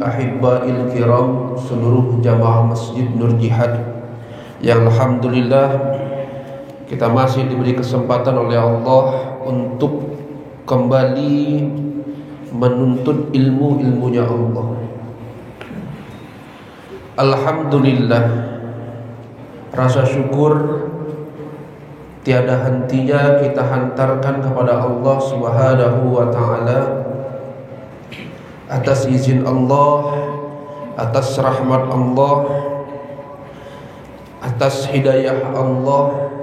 Ahibba'il kiram, seluruh jamaah Masjid Nur Jihad yang alhamdulillah kita masih diberi kesempatan oleh Allah untuk kembali menuntut ilmu-ilmunya Allah. Alhamdulillah, rasa syukur tiada hentinya kita hantarkan kepada Allah Subhanahu wa ta'ala atas izin Allah, atas rahmat Allah, atas hidayah Allah,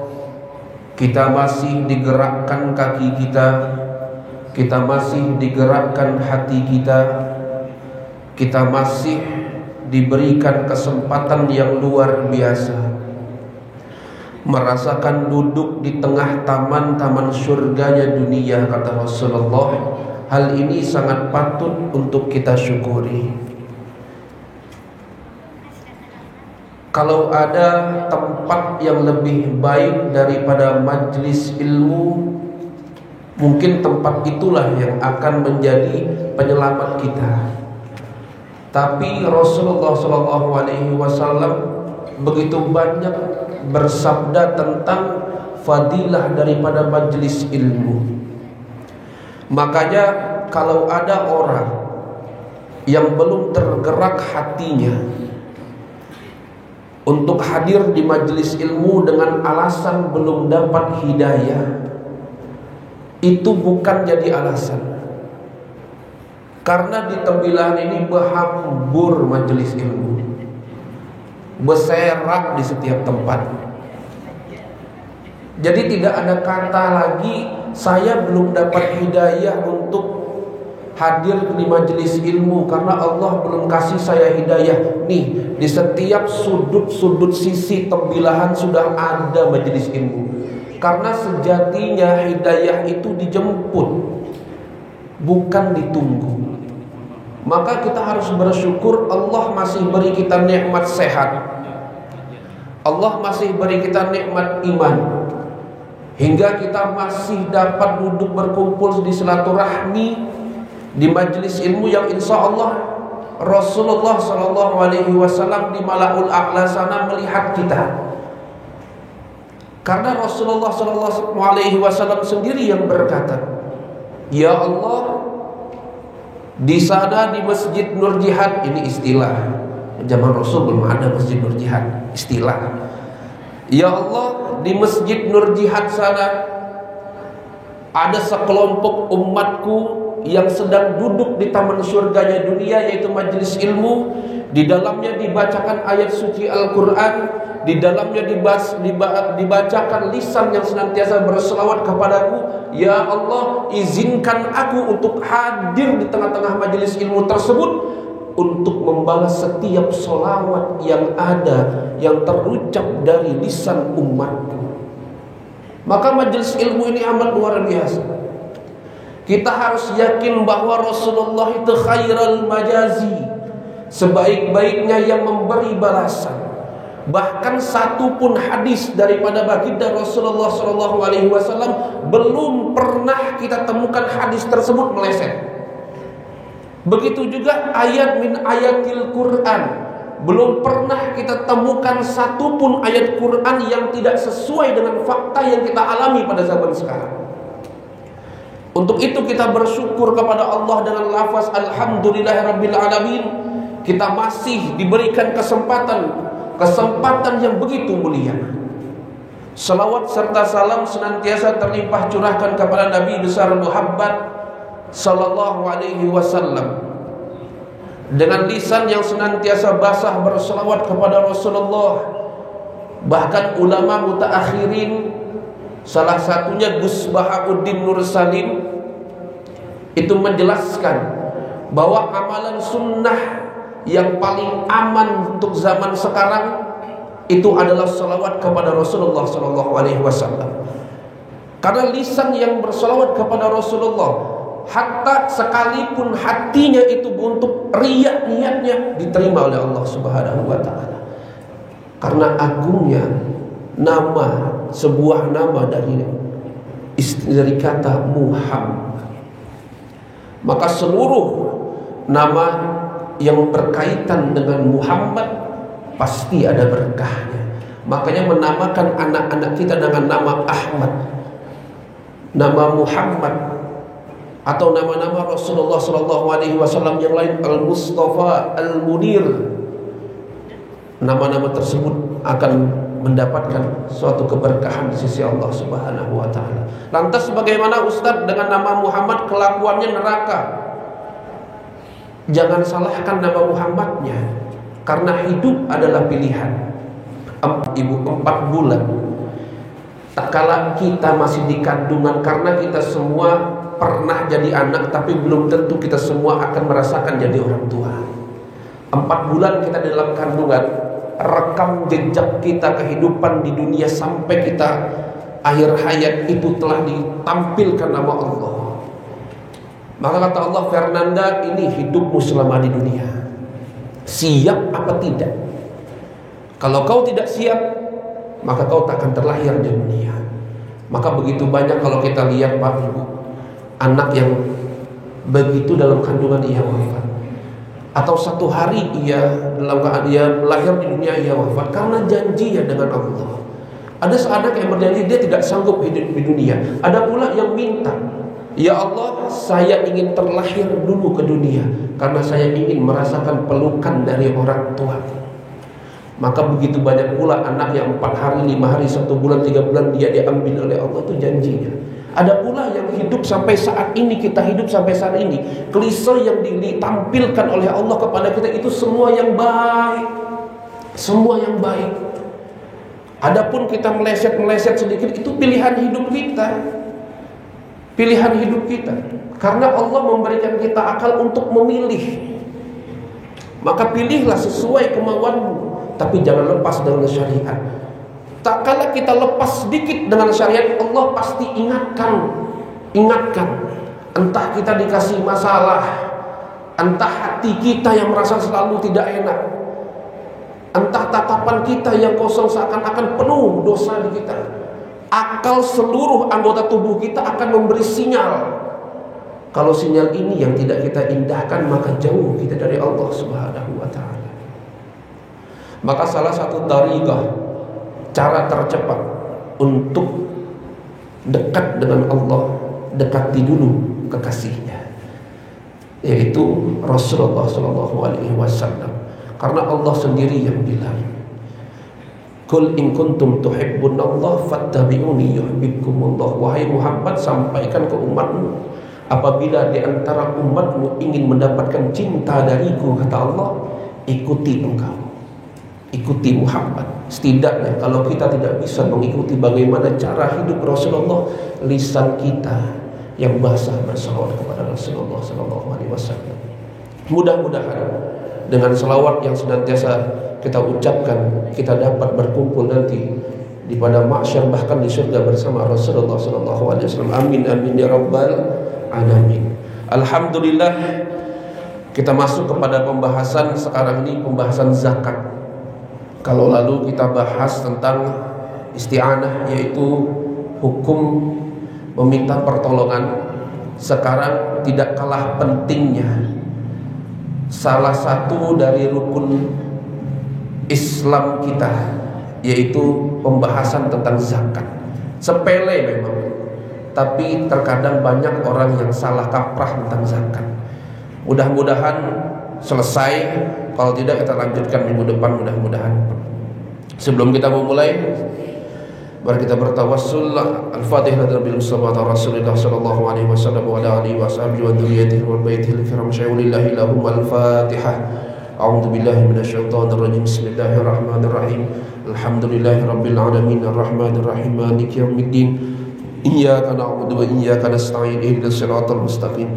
kita masih digerakkan kaki kita masih digerakkan hati kita masih diberikan kesempatan yang luar biasa merasakan duduk di tengah taman-taman surganya dunia, kata Rasulullah. Hal ini sangat patut untuk kita syukuri. Kalau ada tempat yang lebih baik daripada majlis ilmu, mungkin tempat itulah yang akan menjadi penyelamat kita. Tapi Rasulullah SAW begitu banyak bersabda tentang fadilah daripada majlis ilmu. Makanya kalau ada orang yang belum tergerak hatinya untuk hadir di majelis ilmu dengan alasan belum dapat hidayah, itu bukan jadi alasan. Karena di tembilan ini berhambur majelis ilmu, berserak di setiap tempat. Jadi tidak ada kata lagi saya belum dapat hidayah untuk hadir di majelis ilmu karena Allah belum kasih saya hidayah. Nih, di setiap sudut-sudut sisi tembilahan sudah ada majelis ilmu. Karena sejatinya hidayah itu dijemput, bukan ditunggu. Maka kita harus bersyukur Allah masih beri kita nikmat sehat, Allah masih beri kita nikmat iman, hingga kita masih dapat duduk berkumpul di silaturahmi di majelis ilmu yang insya Allah Rasulullah SAW di Mala'ul A'la sana melihat kita. Karena Rasulullah SAW sendiri yang berkata, ya Allah, di sana di Masjid Nur Jihad, ini istilah zaman Rasul belum ada Masjid Nur Jihad, istilah. Ya Allah, di Masjid Nur Jihad sana ada sekelompok umatku yang sedang duduk di taman surganya dunia, yaitu majelis ilmu. Di dalamnya dibacakan ayat suci Al-Quran, di dalamnya dibacakan lisan yang senantiasa berselawat kepadaku. Ya Allah, izinkan aku untuk hadir di tengah-tengah majelis ilmu tersebut untuk membalas setiap solawat yang ada, yang terucap dari lisan umatku. Maka majelis ilmu ini amat luar biasa. Kita harus yakin bahwa Rasulullah itu khairal majazi, sebaik-baiknya yang memberi balasan. Bahkan satu pun hadis daripada baginda Rasulullah SAW belum pernah kita temukan hadis tersebut meleset. Begitu juga ayat min ayatil Quran, belum pernah kita temukan satu pun ayat Quran yang tidak sesuai dengan fakta yang kita alami pada zaman sekarang. Untuk itu kita bersyukur kepada Allah dengan lafaz alhamdulillahirabbil alamin. Kita masih diberikan kesempatan yang begitu mulia. Salawat serta salam senantiasa terlimpah curahkan kepada Nabi besar Muhammad sallallahu alaihi wasallam, dengan lisan yang senantiasa basah berselawat kepada Rasulullah. Bahkan ulama mutaakhirin, salah satunya Gus Bahauddin Nur Salim, itu menjelaskan bahwa amalan sunnah yang paling aman untuk zaman sekarang itu adalah salawat kepada Rasulullah SAW. Karena lisan yang bersalawat kepada Rasulullah, hatta sekalipun hatinya itu untuk riya niatnya, diterima oleh Allah Subhanahu wa ta'ala. Karena agungnya nama, sebuah nama dari kata Muhammad. Maka seluruh nama yang berkaitan dengan Muhammad pasti ada berkahnya. Makanya menamakan anak-anak kita dengan nama Ahmad, nama Muhammad, atau nama-nama Rasulullah SAW yang lain, Al-Mustafa, Al-Munir. Nama-nama tersebut akan mendapatkan suatu keberkahan di sisi Allah Subhanahu wa taala. Lantas bagaimana Ustaz dengan nama Muhammad kelakuannya neraka? Jangan salahkan nama Muhammadnya, karena hidup adalah pilihan. Ibu 4 bulan, tak kala kita masih di kandungan, karena kita semua pernah jadi anak, tapi belum tentu kita semua akan merasakan jadi orang tua. 4 bulan kita di dalam kandungan, rekam jejak kita kehidupan di dunia sampai kita akhir hayat itu telah ditampilkan nama Allah. Maka kata Allah, Fernanda, ini hidupmu selama di dunia, siap apa tidak? Kalau kau tidak siap, maka kau tak akan terlahir di dunia. Maka begitu banyak kalau kita lihat Pak Ibu, anak yang begitu dalam kandungan ia wafat, atau satu hari ia dalam dia lahir di dunia ia wafat karena janjinya dengan Allah. Ada seanak yang berjanji dia tidak sanggup hidup di dunia. Ada pula yang minta, ya Allah, saya ingin terlahir dulu ke dunia karena saya ingin merasakan pelukan dari orang tua. Maka begitu banyak pula anak yang 4 hari, 5 hari, 1 bulan, 3 bulan dia diambil oleh Allah, itu janjinya. Ada pula yang hidup sampai saat ini, kita hidup sampai saat ini, klise yang ditampilkan oleh Allah kepada kita itu semua yang baik, semua yang baik. Adapun kita meleset sedikit, itu pilihan hidup kita, pilihan hidup kita. Karena Allah memberikan kita akal untuk memilih, maka pilihlah sesuai kemauanmu, tapi jangan lepas dengan syariat. Tak kala kita lepas sedikit dengan syariat, Allah pasti ingatkan. Entah kita dikasih masalah, entah hati kita yang merasa selalu tidak enak, entah tatapan kita yang kosong seakan-akan penuh dosa di kita. Akal seluruh anggota tubuh kita akan memberi sinyal. Kalau sinyal ini yang tidak kita indahkan, maka jauh kita dari Allah Subhanahu wa ta'ala. Maka salah satu tariqah, cara tercepat untuk dekat dengan Allah, dekati dulu kekasihnya, yaitu Rasulullah SAW. Karena Allah sendiri yang bilang, Qul in kuntum tuhibbunallah fattabi'uni yuhibbukumullah. Wahai Muhammad, sampaikan ke umatmu, apabila di antara umatmu ingin mendapatkan cinta dariku, kata Allah, ikuti engkau, ikuti Muhammad. Setidaknya kalau kita tidak bisa mengikuti bagaimana cara hidup Rasulullah, lisan kita yang basah berselawat kepada Rasulullah SAW. Mudah-mudahan dengan selawat yang senantiasa kita ucapkan, kita dapat berkumpul nanti di pada mahsyar, bahkan di surga bersama Rasulullah SAW. Amin amin ya rabbal alamin. Alhamdulillah, kita masuk kepada pembahasan sekarang ini, pembahasan zakat. Kalau lalu kita bahas tentang isti'anah, yaitu hukum meminta pertolongan, sekarang tidak kalah pentingnya salah satu dari rukun Islam kita, yaitu pembahasan tentang zakat. Sepele memang, tapi terkadang banyak orang yang salah kaprah tentang zakat. Mudah-mudahan selesai. Kalau tidak, kita lanjutkan minggu depan mudah-mudahan. Sebelum kita memulai, mari kita bertawassul. Al-Fatihah bil Mustafa Rasulullah sallallahu alaihi wasallam wa ala alihi washabihi wa dzurriyyatihi wa baitihi al-kiram syai'ulillahi lahum. Al-Fatihah. A'udzu billahi minasyaitonir rajim. Bismillahirrahmanirrahim. Alhamdulillahi rabbil alamin arrahmanir rahim maliki yaumiddin. Iyyaka na'budu wa iyyaka nasta'in. Ihdinas siratal mustaqim.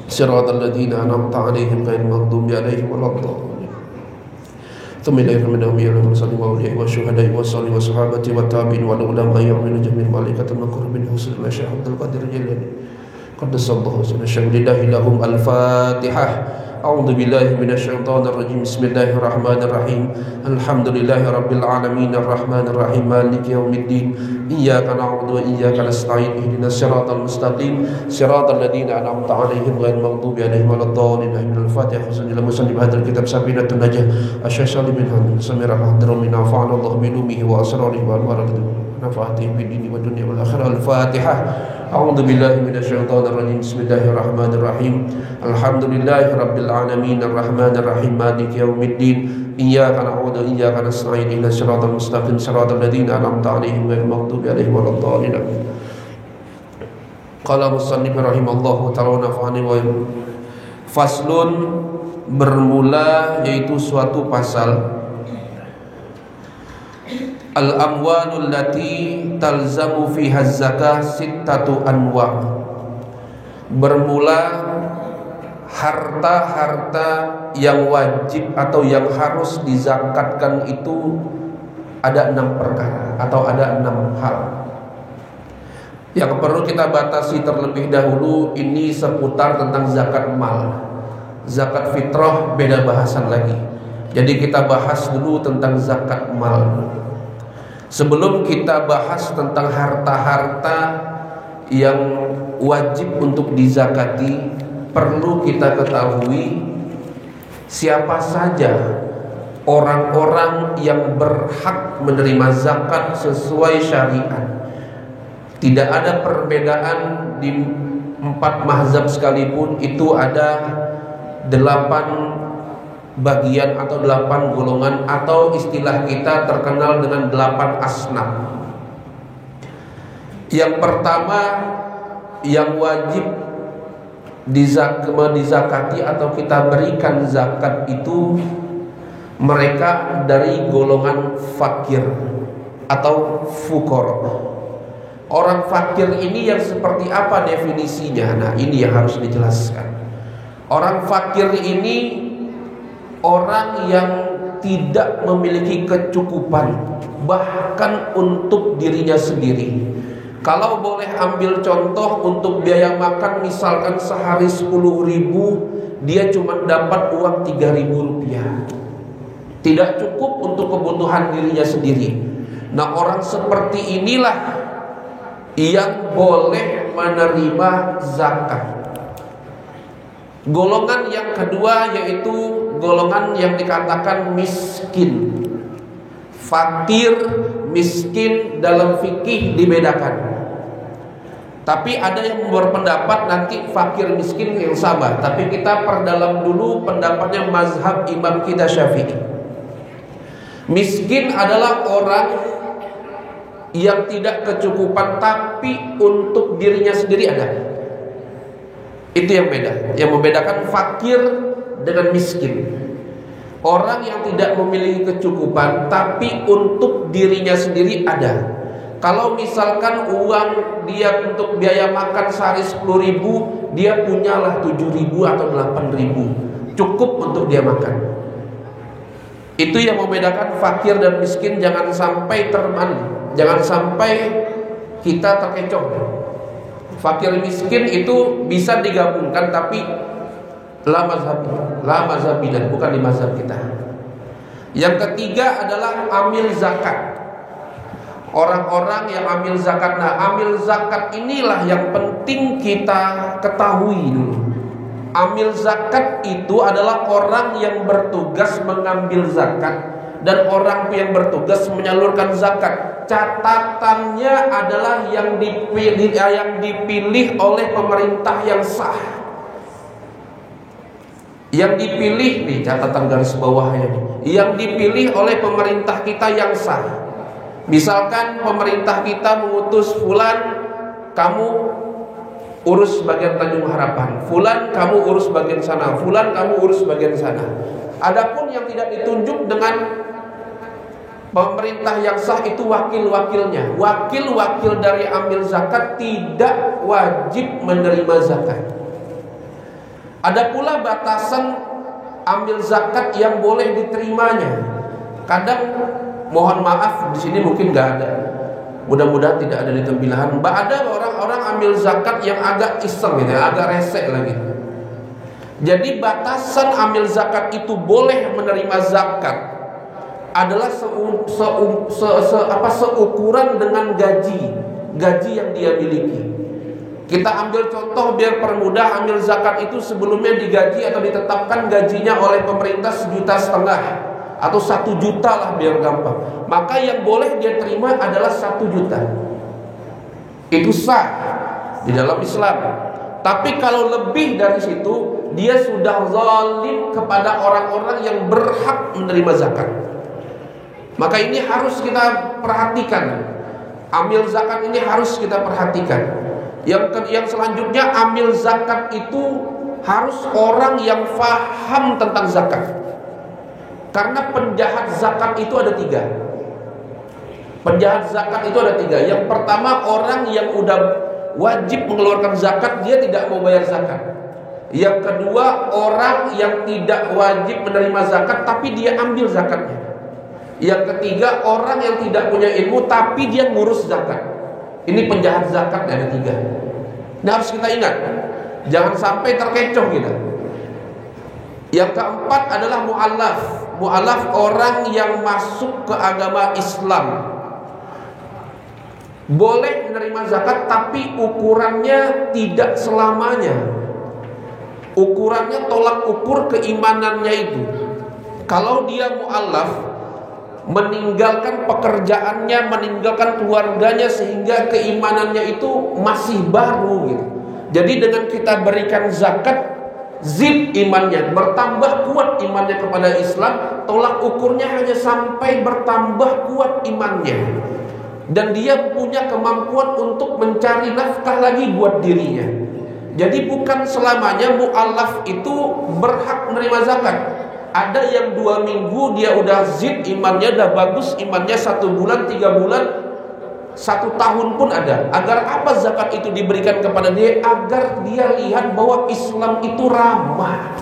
Siratal ladzina an'amta 'alaihim ghairil maghdubi 'alaihim waladdallin. Tsumma ilaihim minhum sallallahu alaihi wa syuhada'i wa salli wa sahabati wa tabi'in wa ulama ya'minu jamil malaikatul muqarrabin husnul masyahidul qadir jalil qaddasallahu sunna syahdillahi lahum. Al-Fatihah. A'udzu billahi minasyaitonir rajim. Bismillahirrahmanirrahim. Alhamdulillahirabbil alamin arrahmanir rahim maliki yaumiddin. Iyyaka na'budu wa iyyaka nasta'in. Ihdinas siratal mustaqim siratal ladzina an'amta 'alaihim ghairil maghdubi 'alaihim waladdallin. Al-Fatihah. Sallallahu bihadzal kitab sabinatun najah. Asyhadu min hamd samira hadru min afa'ana Allah bilumihi wa asrarihi wa al-warad nafa'atihi fid dini wa dunya wal akhirah. Al-Fatihah. A'udzu billahi minasyaitonir rajim. Bismillahirrahmanirrahim. Alhamdulillahi rabbil alamin arrahmanir rahim maliki yaumiddin. Iyyaka na'budu wa iyyaka nasta'in. Ihdinas siratal mustaqim siratal ladzina an'amta 'alaihim ghairil maghdubi 'alaihim waladdallin. Qala musannif rahimallahu ta'ala wa nafa'ani wa faslun, bermula yaitu suatu pasal. Al-amwalul lati talzamu fiha zakah sittatu anwa'. Bermula harta-harta yang wajib atau yang harus dizakatkan itu ada 6 perkara atau ada 6 hal. Yang perlu kita batasi terlebih dahulu ini seputar tentang zakat mal. Zakat fitrah beda bahasan lagi. Jadi kita bahas dulu tentang zakat mal. Sebelum kita bahas tentang harta-harta yang wajib untuk dizakati, perlu kita ketahui siapa saja orang-orang yang berhak menerima zakat sesuai syariat. Tidak ada perbedaan di 4 mazhab sekalipun, itu ada 8 bagian atau 8 golongan, atau istilah kita terkenal dengan 8 asnaf. Yang pertama yang wajib dizakati atau kita berikan zakat itu mereka dari golongan fakir atau fuqara. Orang fakir ini yang seperti apa definisinya? Nah, ini yang harus dijelaskan. Orang fakir ini orang yang tidak memiliki kecukupan bahkan untuk dirinya sendiri. Kalau boleh ambil contoh, untuk biaya makan misalkan sehari 10.000, dia cuma dapat uang 3.000 rupiah. Tidak cukup untuk kebutuhan dirinya sendiri. Nah, orang seperti inilah yang boleh menerima zakat. Golongan yang kedua yaitu golongan yang dikatakan miskin. Fakir, miskin dalam fikih dibedakan. Tapi ada yang berpendapat nanti fakir miskin yang sama. Tapi kita perdalam dulu pendapatnya mazhab imam kita Syafi'i. Miskin adalah orang yang tidak kecukupan tapi untuk dirinya sendiri ada. Itu yang beda. Yang membedakan fakir dengan miskin. Orang yang tidak memiliki kecukupan tapi untuk dirinya sendiri ada. Kalau misalkan uang dia untuk biaya makan sehari 10.000, dia punyalah 7.000 atau 8.000, cukup untuk dia makan. Itu yang membedakan fakir dan miskin. Jangan sampai jangan sampai kita terkecoh. Fakir miskin itu bisa digabungkan, tapi la mazhabidan, bukan di mazhab kita. Yang ketiga adalah amil zakat. Orang-orang yang amil zakat. Nah, amil zakat inilah yang penting kita ketahui dulu. Amil zakat itu adalah orang yang bertugas mengambil zakat dan orang yang bertugas menyalurkan zakat. Catatannya adalah yang dipilih oleh pemerintah yang sah. Yang dipilih nih, catatan garis bawahnya nih, yang dipilih oleh pemerintah kita yang sah. Misalkan pemerintah kita mengutus fulan, kamu urus bagian Tanjung Harapan, fulan kamu urus bagian sana, fulan kamu urus bagian sana. Adapun yang tidak ditunjuk dengan pemerintah yang sah itu wakil-wakilnya. Wakil-wakil dari amil zakat tidak wajib menerima zakat. Ada pula batasan amil zakat yang boleh diterimanya. Kadang mohon maaf di sini mungkin nggak ada. Mudah-mudahan tidak ada di tembilahan. Ada orang-orang amil zakat yang agak iseng gitu, agak resek lagi. Jadi batasan amil zakat itu boleh menerima zakat adalah seukuran dengan gaji yang dia miliki. Kita ambil contoh biar permudah, amil zakat itu sebelumnya digaji atau ditetapkan gajinya oleh pemerintah 1,5 juta atau 1 juta lah biar gampang. Maka yang boleh dia terima adalah 1 juta. Itu sah di dalam Islam. Tapi kalau lebih dari situ, dia sudah zalim kepada orang-orang yang berhak menerima zakat. Maka ini harus kita perhatikan. Amil zakat ini harus kita perhatikan. Yang selanjutnya, amil zakat itu harus orang yang faham tentang zakat. Karena penjahat zakat itu ada 3. Penjahat zakat itu ada 3. Yang pertama, orang yang udah wajib mengeluarkan zakat, dia tidak mau bayar zakat. Yang kedua, orang yang tidak wajib menerima zakat tapi dia ambil zakatnya. Yang ketiga, orang yang tidak punya ilmu tapi dia ngurus zakat. Ini penjahat zakat ada 3. Ini harus kita ingat, jangan sampai terkecoh kita. Yang keempat adalah mu'allaf. Mu'allaf orang yang masuk ke agama Islam. Boleh menerima zakat tapi ukurannya tidak selamanya. Ukurannya tolak ukur keimanannya itu. Kalau dia mu'allaf, meninggalkan pekerjaannya, meninggalkan keluarganya sehingga keimanannya itu masih baru gitu. Jadi dengan kita berikan zakat, zid imannya, bertambah kuat imannya kepada Islam. Tolak ukurnya hanya sampai bertambah kuat imannya, dan dia punya kemampuan untuk mencari nafkah lagi buat dirinya. Jadi bukan selamanya mu'allaf itu berhak menerima zakat. Ada yang 2 minggu dia udah zid imannya, udah bagus imannya, 1 bulan, 3 bulan, 1 tahun pun ada. Agar apa zakat itu diberikan kepada dia? Agar dia lihat bahwa Islam itu ramah,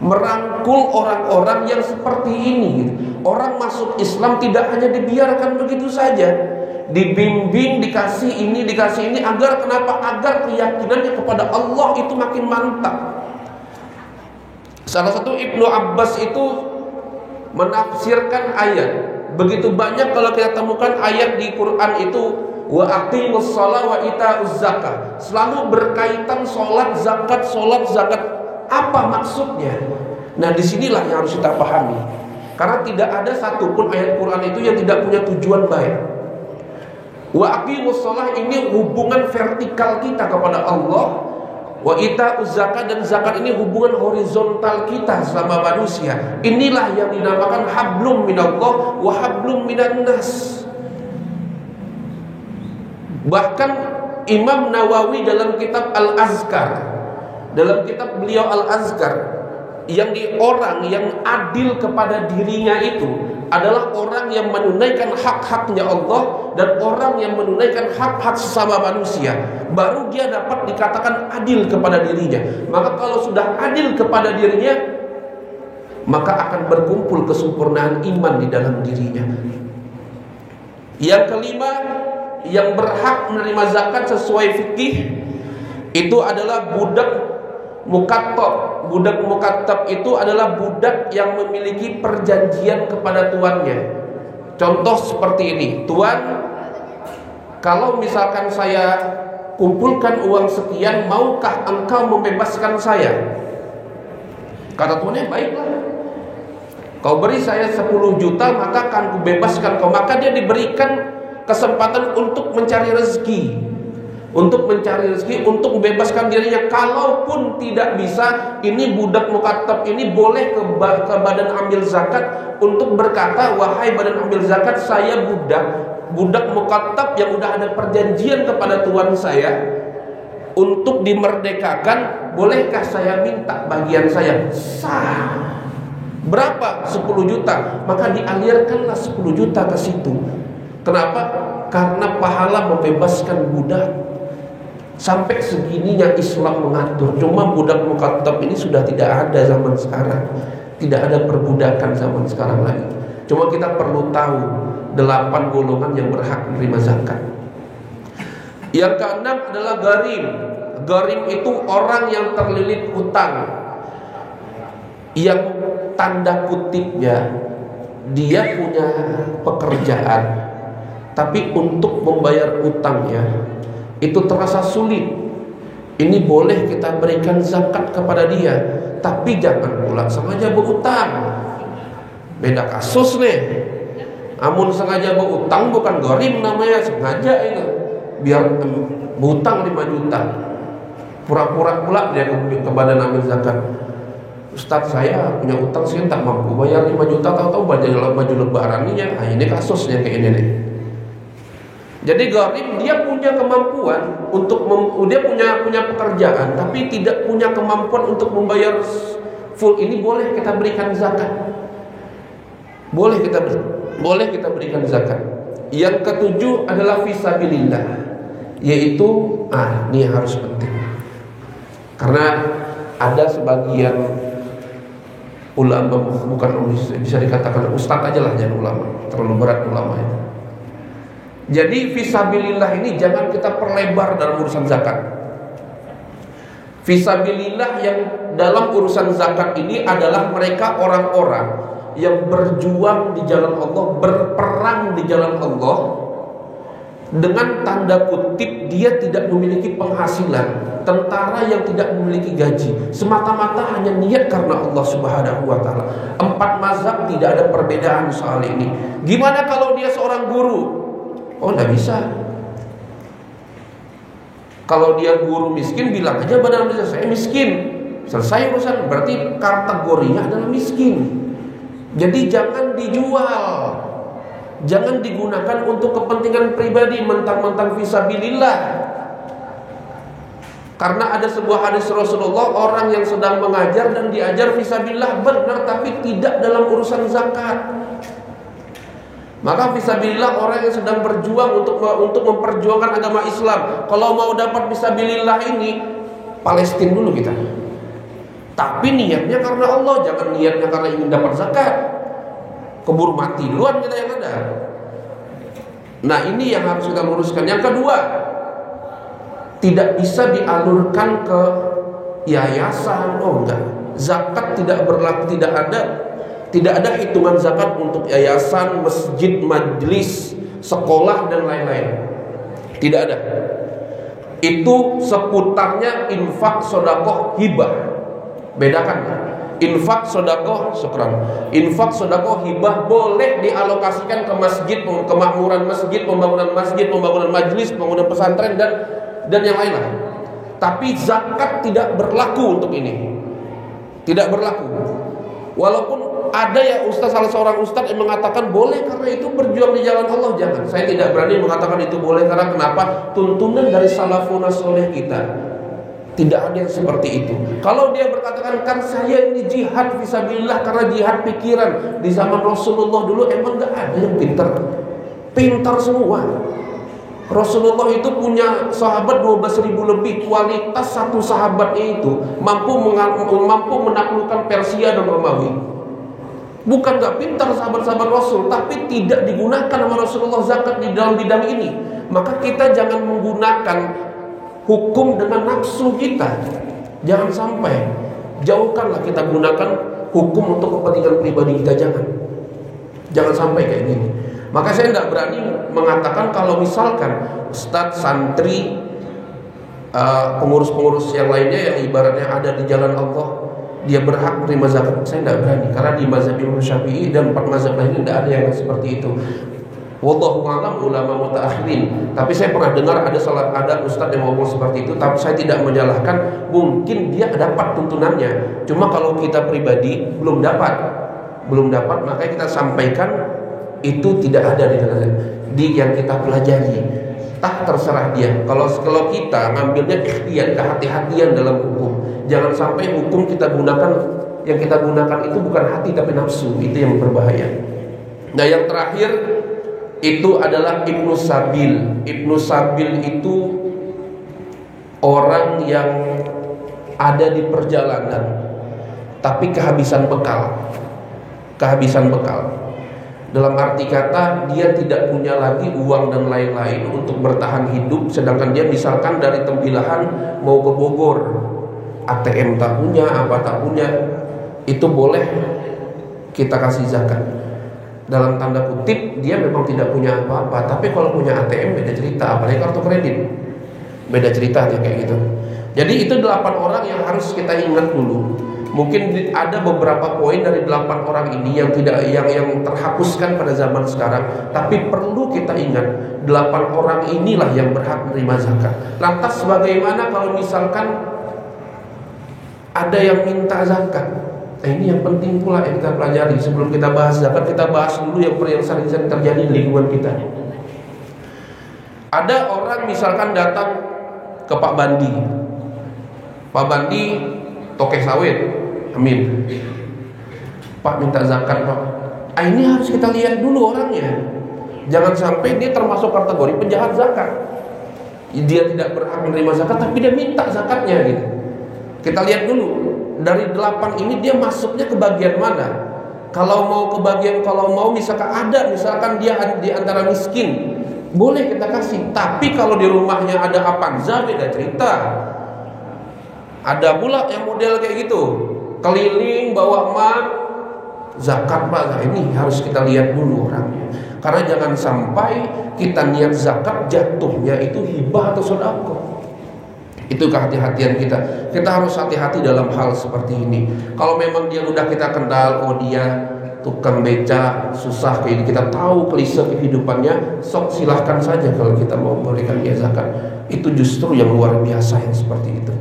merangkul orang-orang yang seperti ini. Orang masuk Islam tidak hanya dibiarkan begitu saja, dibimbing, dikasih ini, dikasih ini. Agar kenapa? Agar keyakinannya kepada Allah itu makin mantap. Salah satu Ibnu Abbas itu menafsirkan ayat. Begitu banyak kalau kita temukan ayat di Quran itu, wa aqimus shalah wa itauz zakah, selalu berkaitan sholat zakat. Apa maksudnya? Nah, disinilah yang harus kita pahami. Karena tidak ada satupun ayat Quran itu yang tidak punya tujuan baik. Wa aqimus shalah ini hubungan vertikal kita kepada Allah. Wa itauz zakat, dan zakat ini hubungan horizontal kita sama manusia. Inilah yang dinamakan hablum minallah wa hablum minan nas. Bahkan Imam Nawawi dalam kitab Al-Azkar, dalam kitab beliau Al-Azkar, orang yang adil kepada dirinya itu adalah orang yang menunaikan hak-haknya Allah dan orang yang menunaikan hak-hak sesama manusia. Baru dia dapat dikatakan adil kepada dirinya. Maka kalau sudah adil kepada dirinya, maka akan berkumpul kesempurnaan iman di dalam dirinya. Yang kelima, yang berhak menerima zakat sesuai fikih itu adalah budak mukattab. Budak mukattab itu adalah budak yang memiliki perjanjian kepada tuannya. Contoh seperti ini, tuan, kalau misalkan saya kumpulkan uang sekian, maukah engkau membebaskan saya? Kata tuannya, baiklah, kau beri saya 10 juta, maka akan kubebaskan kau. Maka dia diberikan kesempatan untuk mencari rezeki, untuk membebaskan dirinya. Kalaupun tidak bisa, ini budak mukattab ini boleh ke badan amil zakat untuk berkata, wahai badan amil zakat, saya budak mukattab yang udah ada perjanjian kepada tuan saya untuk dimerdekakan, bolehkah saya minta bagian saya? Sah. Berapa? 10 juta. Maka dialirkanlah 10 juta ke situ. Kenapa? Karena pahala membebaskan budak. Sampai segininya Islam mengatur. Cuma budak mukattab ini sudah tidak ada zaman sekarang. Tidak ada perbudakan zaman sekarang lagi. Cuma kita perlu tahu 8 golongan yang berhak menerima zakat. Yang keenam adalah gharim. Gharim itu orang yang terlilit hutang. yang tanda kutipnya dia punya pekerjaan, tapi untuk membayar utangnya itu terasa sulit. Ini boleh kita berikan zakat kepada dia, tapi jangan pula sengaja berutang. Beda kasus nih. Amun sengaja berutang bukan gharim namanya, sengaja itu. Biar berutang 5 juta. Pura-pura pula dia ke badan amil zakat. Ustaz, saya punya utang, saya tak mampu bayar 5 juta, tahu-tahu baju lebaran ini. Nah, ini kasusnya kayak ini nih. Jadi gharib dia punya kemampuan untuk dia punya pekerjaan, tapi tidak punya kemampuan untuk membayar full. Ini boleh kita berikan zakat. Boleh kita berikan zakat. Yang ketujuh adalah fisabilillah, yaitu ini harus penting. Karena ada sebagian ulama, bukan bisa dikatakan ustaz aja lah, jangan ulama, terlalu berat ulama itu. Jadi fisabilillah ini jangan kita perlebar dalam urusan zakat. Fisabilillah yang dalam urusan zakat ini adalah mereka orang-orang yang berjuang di jalan Allah, berperang di jalan Allah, dengan tanda kutip dia tidak memiliki penghasilan. Tentara yang tidak memiliki gaji, semata-mata hanya niat karena Allah Subhanahu wa ta'ala. 4 mazhab tidak ada perbedaan soal ini. Gimana kalau dia seorang guru? Oh, enggak bisa. Kalau dia guru miskin, bilang aja badan saya miskin, selesai urusan. Berarti kategorinya adalah miskin. Jadi jangan dijual, jangan digunakan untuk kepentingan pribadi, mentang-mentang fisabilillah. Karena ada sebuah hadis Rasulullah, orang yang sedang mengajar dan diajar fisabilillah benar, tapi tidak dalam urusan zakat. Maka fisabilillah orang yang sedang berjuang untuk memperjuangkan agama Islam. Kalau mau dapat fisabilillah ini, Palestina dulu kita. Tapi niatnya karena Allah, jangan niatnya karena ingin dapat zakat. Keburu mati duluan kita yang ada. Nah, ini yang harus kita luruskan. Yang kedua, tidak bisa dialurkan ke yayasan. Oh enggak, zakat tidak berlaku, tidak ada hitungan zakat untuk yayasan, masjid, majelis, sekolah dan lain-lain. Tidak ada. Itu seputarnya infak, sedekah, hibah. Bedakan. Infak, sedekah, syukran. Infak, sedekah, hibah boleh dialokasikan ke masjid, kemakmuran masjid, pembangunan majelis, pembangunan pesantren dan yang lain-lain. Tapi zakat tidak berlaku untuk ini. Tidak berlaku. Walaupun ada ya salah seorang ustaz yang mengatakan boleh karena itu berjuang di jalan Allah. Jangan, saya tidak berani mengatakan itu boleh. Karena kenapa? Tuntunan dari salafun soleh kita tidak ada yang seperti itu. Kalau dia berkatakan kan saya ini jihad fisabilillah karena jihad pikiran, di zaman Rasulullah dulu emang gak ada yang pintar semua. Rasulullah itu punya sahabat 12.000 lebih. Kualitas satu sahabatnya itu mampu menaklukkan Persia dan Romawi. Bukan gak pintar sahabat-sahabat Rasul, tapi tidak digunakan sama Rasulullah zakat di dalam bidang ini. Maka kita jangan menggunakan hukum dengan nafsu kita. Jangan sampai. Jauhkanlah kita gunakan hukum untuk kepentingan pribadi kita. Jangan sampai kayak gini. Maka saya tidak berani mengatakan kalau misalkan ustadz, santri, pengurus-pengurus yang lainnya yang ibaratnya ada di jalan Allah, dia berhak menerima zakat. Saya tidak berani, karena di mazhab Imam Syafi'i dan 4 mazhab lainnya tidak ada yang seperti itu. Wallahu a'lam, ulama mutaakhirin. Tapi saya pernah dengar ada ustadz yang ngomong seperti itu, tapi saya tidak menyalahkan. Mungkin dia dapat tuntunannya. Cuma kalau kita pribadi belum dapat, maka kita sampaikan itu tidak ada di yang kita pelajari. Terserah dia. Kalau kita ngambilnya ikhtiar, kehati-hatian dalam hukum. Jangan sampai hukum yang kita gunakan itu bukan hati tapi nafsu. Itu yang berbahaya. Nah, yang terakhir itu adalah Ibnu Sabil. Ibnu Sabil itu orang yang ada di perjalanan tapi kehabisan bekal. Dalam arti kata dia tidak punya lagi uang dan lain-lain untuk bertahan hidup. Sedangkan dia misalkan dari Tembilahan mau ke Bogor, ATM tak punya, apa tak punya. itu boleh kita kasih zakat. Dalam tanda kutip dia memang tidak punya apa-apa, tapi kalau punya ATM beda cerita, apalagi kartu kredit, beda ceritanya kayak gitu. Jadi itu 8 orang yang harus kita ingat dulu. Mungkin ada beberapa poin dari 8 orang ini yang terhapuskan pada zaman sekarang, tapi perlu kita ingat 8 orang inilah yang berhak menerima zakat. Lantas bagaimana kalau misalkan ada yang minta zakat? Nah, ini yang penting pula yang kita pelajari. Sebelum kita bahas zakat, kita bahas dulu yang sering terjadi di lingkungan kita. Ada orang misalkan datang ke Pak Bandi. Pak Bandi tokeh sawit, amin. Pak minta zakat Pak. Ini harus kita lihat dulu orangnya. Jangan sampai dia termasuk kategori penjahat zakat. Dia tidak berhak menerima zakat, tapi dia minta zakatnya gitu. Kita lihat dulu dari 8 ini dia masuknya ke bagian mana. Kalau mau misalkan dia di antara miskin, boleh kita kasih. Tapi kalau di rumahnya ada Avanza, beda cerita. Ada pula yang model kayak gitu, keliling bawa emas, zakat Pak. Nah, ini harus kita lihat dulu orangnya. Karena jangan sampai kita niat zakat jatuhnya itu hibah atau sedekah. Itu kehati-hatian kita. Kita harus hati-hati dalam hal seperti ini. Kalau memang dia udah kita kenal, oh dia tukang beca, susah kayak kita tahu klise kehidupannya, sok silahkan saja kalau kita mau memberikan dia zakat. Itu justru yang luar biasa yang seperti itu.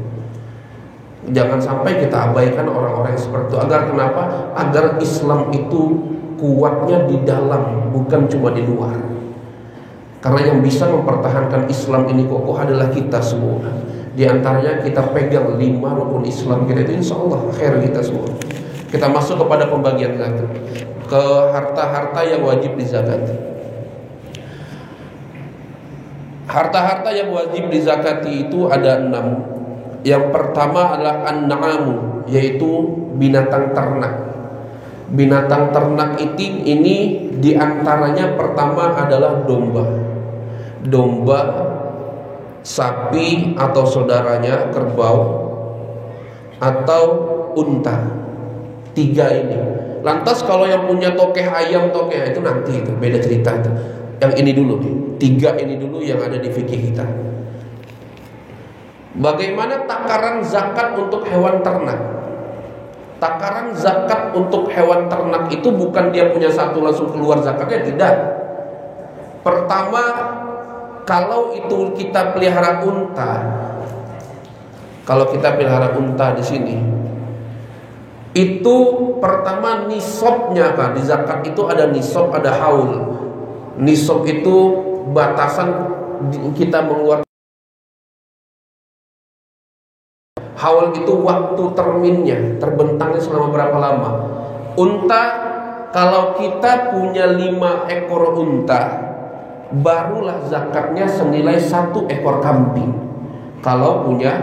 Jangan sampai kita abaikan orang-orang yang seperti itu. Agar kenapa? Agar Islam itu kuatnya di dalam, bukan cuma di luar. Karena yang bisa mempertahankan Islam ini kokoh adalah kita semua. Di antaranya kita pegang 5 rukun Islam kita itu, insya Allah khair kita semua. Kita masuk kepada pembagian zakat, ke harta-harta yang wajib dizakati. Harta-harta yang wajib dizakati itu ada 6. Yang pertama adalah an-na'amu, yaitu binatang ternak. Binatang ternak ini diantaranya pertama adalah domba, sapi atau saudaranya kerbau, atau unta. 3 ini. Lantas kalau yang punya tokeh ayam, tokeh itu nanti itu beda cerita itu. Yang ini dulu, 3 ini dulu yang ada di fikih kita. Bagaimana takaran zakat untuk hewan ternak? Takaran zakat untuk hewan ternak itu bukan dia punya satu langsung keluar zakatnya, tidak. Pertama, kalau itu kita pelihara unta, di sini, itu pertama nisabnya kan di zakat itu ada nisab, ada haul. Nisab itu batasan kita mengeluarkan. Haul itu waktu terminnya, terbentangnya selama berapa lama. Unta, kalau kita punya 5 ekor unta, barulah zakatnya senilai 1 ekor kambing. Kalau punya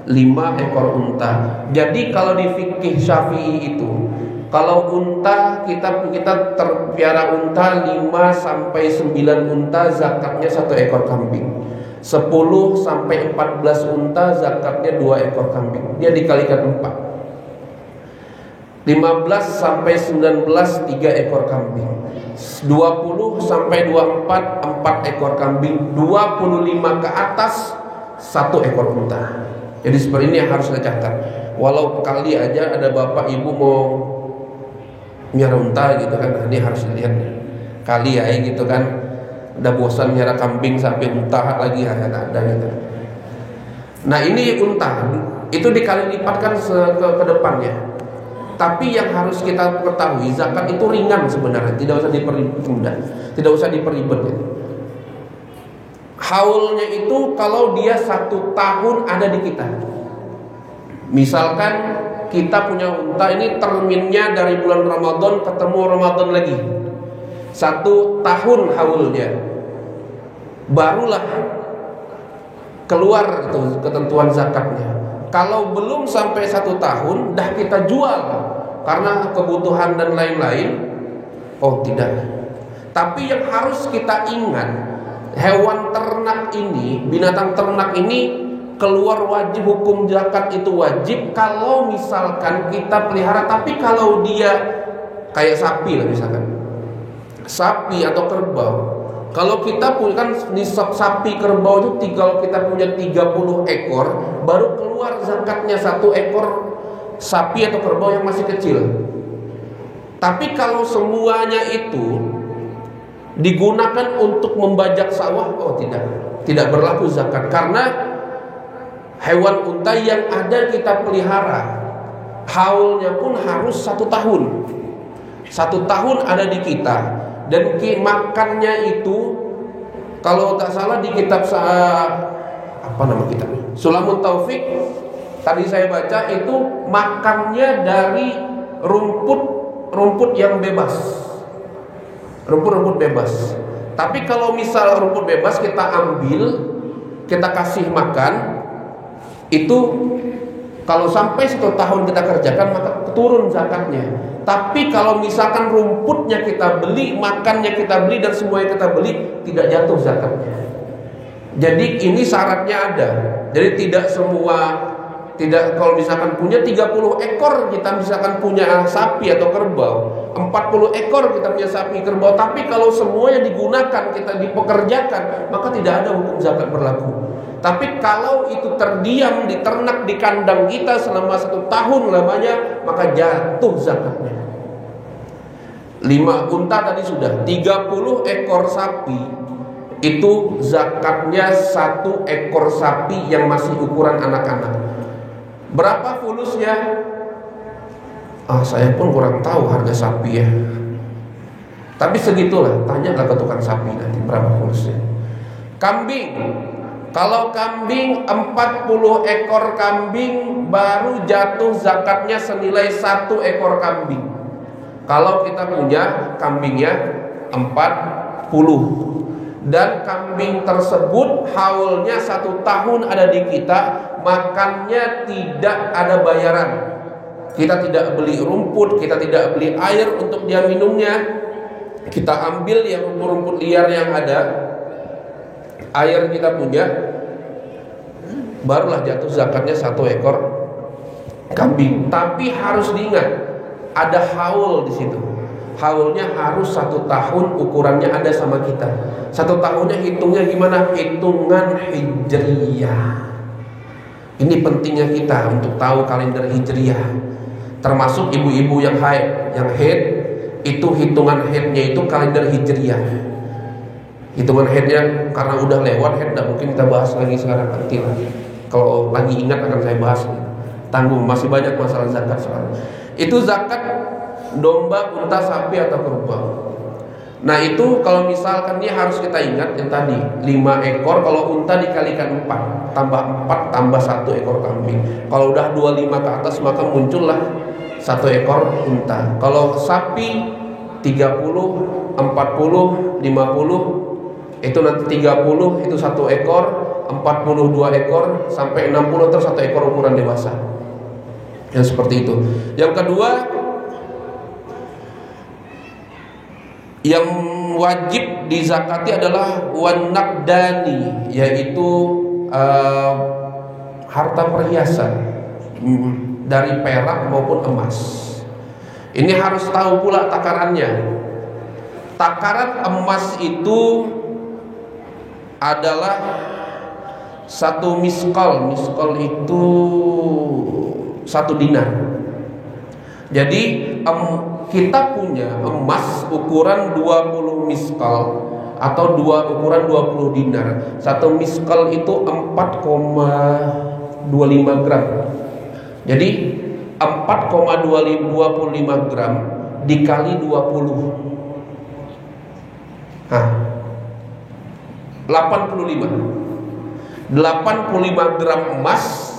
5 ekor unta. Jadi kalau di fikih Syafi'i itu, kalau unta kita terpiara unta 5 sampai 9 unta, zakatnya 1 ekor kambing. 10 sampai 14 unta, zakatnya 2 ekor kambing. Dia dikalikan 4. 15 sampai 19, 3 ekor kambing. 20 sampai 24, 4 ekor kambing. 25 ke atas, 1 ekor unta. Jadi seperti ini yang harus kita catat. Walau kali aja ada bapak ibu mau miara unta gitu kan, ini harus dilihat. Kali ya gitu kan, udah bosan nyara kambing sampai unta lagi ada gitu. Nah ini unta itu dikali lipatkan ke depannya. Tapi yang harus kita ketahui, zakat itu ringan sebenarnya, tidak usah diperibet, tidak usah diperibet. Haulnya itu kalau dia 1 tahun ada di kita. Misalkan kita punya unta ini terminnya dari bulan Ramadan ketemu Ramadan lagi, 1 tahun haulnya, barulah keluar itu ketentuan zakatnya. Kalau belum sampai 1 tahun dah kita jual karena kebutuhan dan lain-lain, oh tidak. Tapi yang harus kita ingat, hewan ternak ini, binatang ternak ini, keluar wajib, hukum zakat itu wajib kalau misalkan kita pelihara. Tapi kalau dia kayak sapi lah misalkan, sapi atau kerbau, kalau kita punya kan nisab sapi kerbau itu kalau kita punya 30 ekor baru keluar zakatnya 1 ekor sapi atau kerbau yang masih kecil. Tapi kalau semuanya itu digunakan untuk membajak sawah, oh tidak berlaku zakat. Karena hewan unta yang ada kita pelihara, haulnya pun harus 1 tahun. 1 tahun ada di kita. Dan makannya itu kalau tak salah di kitab apa nama kitabnya? Sulamun Taufik tadi saya baca itu makannya dari rumput yang bebas. Rumput bebas. Tapi kalau misal rumput bebas kita ambil, kita kasih makan, itu kalau sampai 1 tahun kita kerjakan maka turun zakatnya. Tapi kalau misalkan rumputnya kita beli, makannya kita beli, dan semuanya kita beli, tidak jatuh zakatnya. Jadi ini syaratnya ada. Jadi tidak kalau misalkan punya 30 ekor kita misalkan punya sapi atau kerbau, 40 ekor kita punya sapi kerbau, tapi kalau semuanya digunakan, kita dipekerjakan, maka tidak ada hukum zakat berlaku. Tapi kalau itu terdiam di ternak di kandang kita selama 1 tahun lamanya, maka jatuh zakatnya. 5 unta tadi sudah, 30 ekor sapi itu zakatnya 1 ekor sapi yang masih ukuran anak-anak. Berapa fulusnya? Saya pun kurang tahu harga sapi ya. Tapi segitulah, tanyalah ke tukang sapi nanti berapa fulusnya. Kambing, kalau kambing 40 ekor kambing baru jatuh zakatnya senilai 1 ekor kambing. Kalau kita punya kambingnya 40 dan kambing tersebut haulnya 1 tahun ada di kita, makannya tidak ada bayaran. Kita tidak beli rumput, kita tidak beli air untuk dia minumnya. Kita ambil yang rumput liar yang ada, air kita punya, barulah jatuh zakatnya 1 ekor kambing. Tapi harus diingat, ada haul di situ. Haulnya harus 1 tahun, ukurannya ada sama kita. 1 tahunnya hitungnya gimana? Hitungan hijriyah. Ini pentingnya kita untuk tahu kalender hijriyah. Termasuk ibu-ibu yang haid, itu hitungan haidnya itu kalender hijriyah. Hitungan haidnya karena udah lewat haid, tidak mungkin kita bahas lagi sekarang, nanti lah. Kalau lagi ingat akan saya bahas. Tanggung, masih banyak masalah zakat soalnya. Itu zakat domba, unta, sapi atau kerbau. Nah itu kalau misalkan dia harus kita ingat yang tadi 5 ekor, kalau unta dikalikan 4, tambah 4 tambah 1 ekor kambing. Kalau udah 25 ke atas maka muncullah 1 ekor unta. Kalau sapi 30, 40, 50, itu nanti 30 itu 1 ekor, 42 ekor sampai 60 terus 1 ekor ukuran dewasa. Yang seperti itu. Yang kedua, yang wajib dizakati adalah wanakdani, yaitu harta perhiasan dari perak maupun emas. Ini harus tahu pula takarannya. Takaran emas itu adalah 1 miskal. Miskal itu 1 dinar. Jadi kita punya emas ukuran 20 miskal atau ukuran 20 dinar. 1 miskal itu 4,25 gram. Jadi 4,25 gram dikali 20. 85 gram emas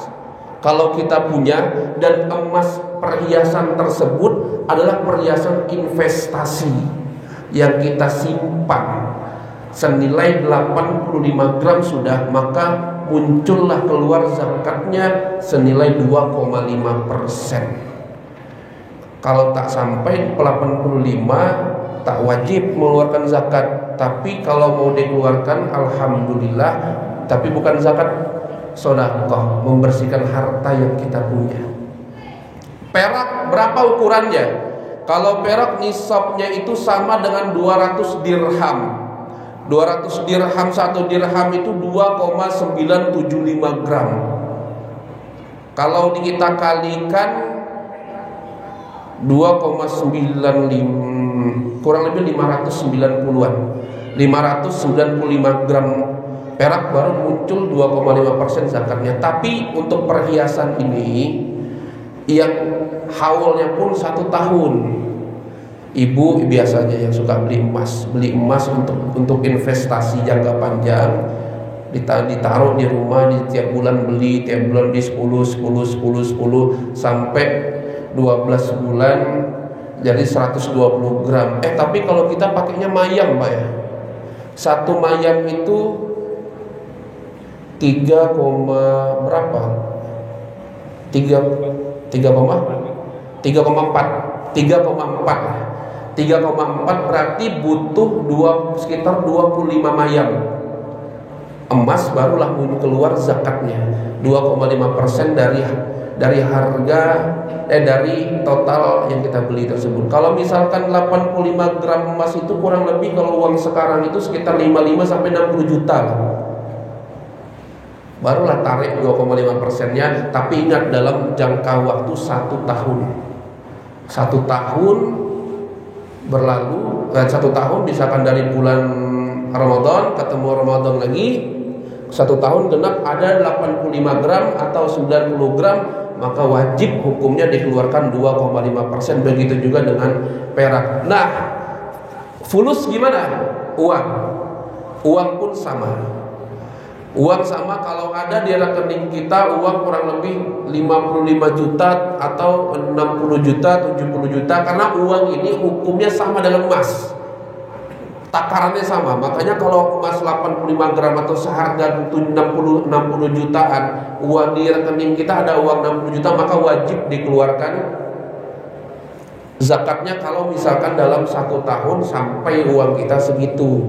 kalau kita punya, dan emas perhiasan tersebut adalah perhiasan investasi yang kita simpan senilai 85 gram sudah, maka muncullah keluar zakatnya senilai 2,5%. Kalau tak sampai 85 tak wajib mengeluarkan zakat. Tapi kalau mau dikeluarkan alhamdulillah, tapi bukan zakat sedekah, membersihkan harta yang kita punya. Perak berapa ukurannya? Kalau perak nisabnya itu sama dengan 200 dirham. 200 dirham, 1 dirham itu 2,975 gram. Kalau kita kalikan 2,95, kurang lebih 590-an, 595 gram perak baru muncul 2,5% zakatnya. Tapi untuk perhiasan ini yang haulnya pun 1 tahun. Ibu biasanya yang suka beli emas untuk investasi jangka panjang, ditaruh di rumah, di tiap bulan beli 10 sampai 12 bulan jadi 120 gram. Tapi kalau kita pakainya mayam, Pak ya. Satu mayam itu 3, berapa? 3,4 berarti butuh sekitar 25 mayam emas barulah keluar zakatnya. 2,5% dari harga dari total yang kita beli tersebut. Kalau misalkan 85 gram emas itu kurang lebih kalau uang sekarang itu sekitar 55 sampai 60 juta lah. Barulah tarik 2,5%-nya. Tapi ingat, dalam jangka waktu 1 tahun. 1 tahun berlalu, 1 tahun misalkan dari bulan Ramadan ketemu Ramadan lagi, 1 tahun genap ada 85 gram atau 90 gram, maka wajib hukumnya dikeluarkan 2,5%. Begitu juga dengan perak. Nah, fulus gimana? Uang pun sama. Uang sama, kalau ada di rekening kita uang kurang lebih 55 juta atau 60 juta, 70 juta, karena uang ini hukumnya sama dengan emas, takarannya sama. Makanya kalau emas 85 gram atau seharga 60 jutaan, uang di rekening kita ada uang 60 juta, maka wajib dikeluarkan zakatnya kalau misalkan dalam 1 tahun sampai uang kita segitu.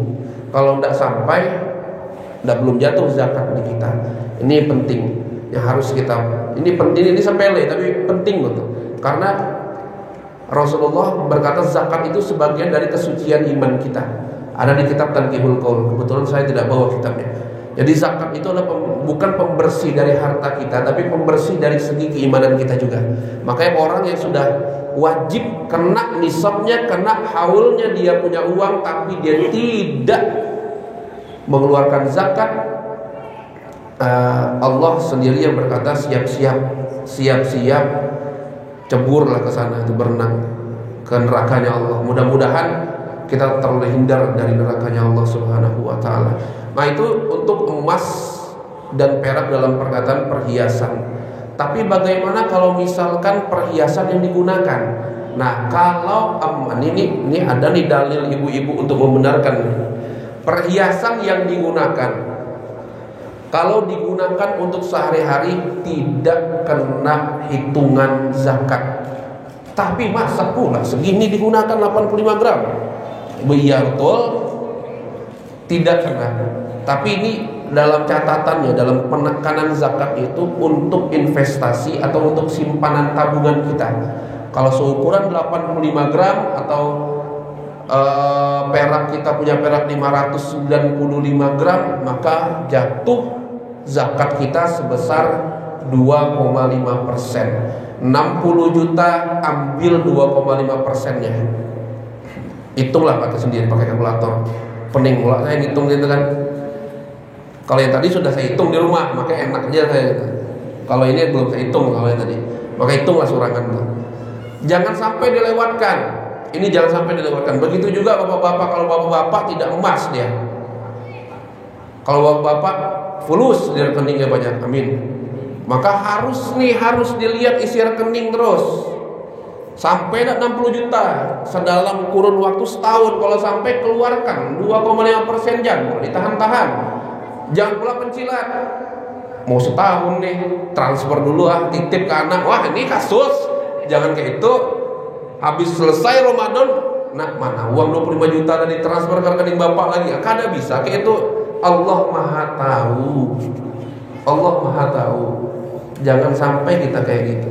Kalau tidak sampai, belum jatuh zakat di kita. Ini penting yang harus kita, ini penting, ini sepele tapi penting betul. Karena Rasulullah berkata zakat itu sebagian dari kesucian iman kita. Ada di kitab Tanqihul Qaul. Kebetulan saya tidak bawa kitabnya. Jadi zakat itu adalah bukan pembersih dari harta kita, tapi pembersih dari segi keimanan kita juga. Makanya orang yang sudah wajib kena nisabnya, kena haulnya, dia punya uang tapi dia tidak mengeluarkan zakat, Allah sendiri yang berkata siap-siap ceburlah ke sana, itu berenang ke nerakanya Allah. Mudah-mudahan kita terhindar dari nerakanya Allah Subhanahu wa taala. Nah, itu untuk emas dan perak dalam perkataan perhiasan. Tapi bagaimana kalau misalkan perhiasan yang digunakan? Nah, kalau ini ada nih dalil ibu-ibu untuk membenarkan perhiasan yang digunakan, kalau digunakan untuk sehari-hari tidak kena hitungan zakat. Tapi masa pula segini digunakan 85 gram? Iya betul, tidak kena. Tapi ini dalam catatannya, dalam penekanan zakat itu untuk investasi atau untuk simpanan tabungan kita. Kalau seukuran 85 gram atau perak, kita punya perak 595 gram, maka jatuh zakat kita sebesar 2,5%. 60 juta ambil 2,5%-nya. Hitunglah pakai sendiri, pakai kalkulator. Pening pula saya hitung gitu kan. Kalau yang tadi sudah saya hitung di rumah, maka enak aja saya gitu. Kalau ini belum saya hitung, kalau yang tadi, maka hitunglah surangan tuh. Jangan sampai dilewatkan. Ini jangan sampai dilewatkan. Begitu juga bapak-bapak, kalau bapak-bapak tidak emas dia. Kalau bapak-bapak fulus di rekeningnya banyak, amin. Maka harus dilihat isi rekening terus. Sampai 60 juta sedalam kurun waktu setahun. Kalau sampai keluarkan 2,5%, jangan ditahan-tahan. Jangan pula pencilat. Mau setahun nih, transfer dulu titip ke anak. Wah, ini kasus. Jangan kayak itu. Habis selesai Ramadan, nah mana uang 25 juta tadi transfer ke rekening bapak lagi? Kada bisa kayak itu. Allah Maha tahu. Allah Maha tahu. Jangan sampai kita kayak gitu.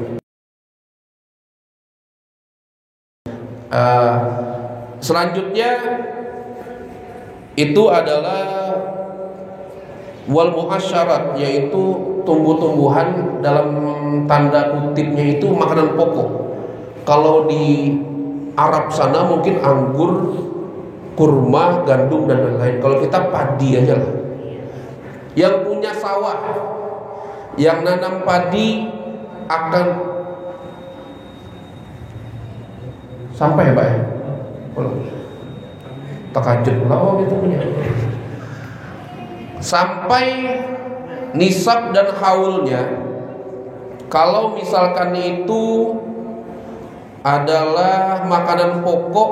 Selanjutnya itu adalah wal muasyarat, yaitu tumbuh-tumbuhan dalam tanda kutipnya itu makanan pokok. Kalau di Arab sana mungkin anggur, kurma, gandum dan lain-lain. Kalau kita padi aja lah. Yang punya sawah, yang nanam padi akan sampai ya Pak ya? Takajud lah gitu punya. Sampai nisab dan haulnya, kalau misalkan itu adalah makanan pokok,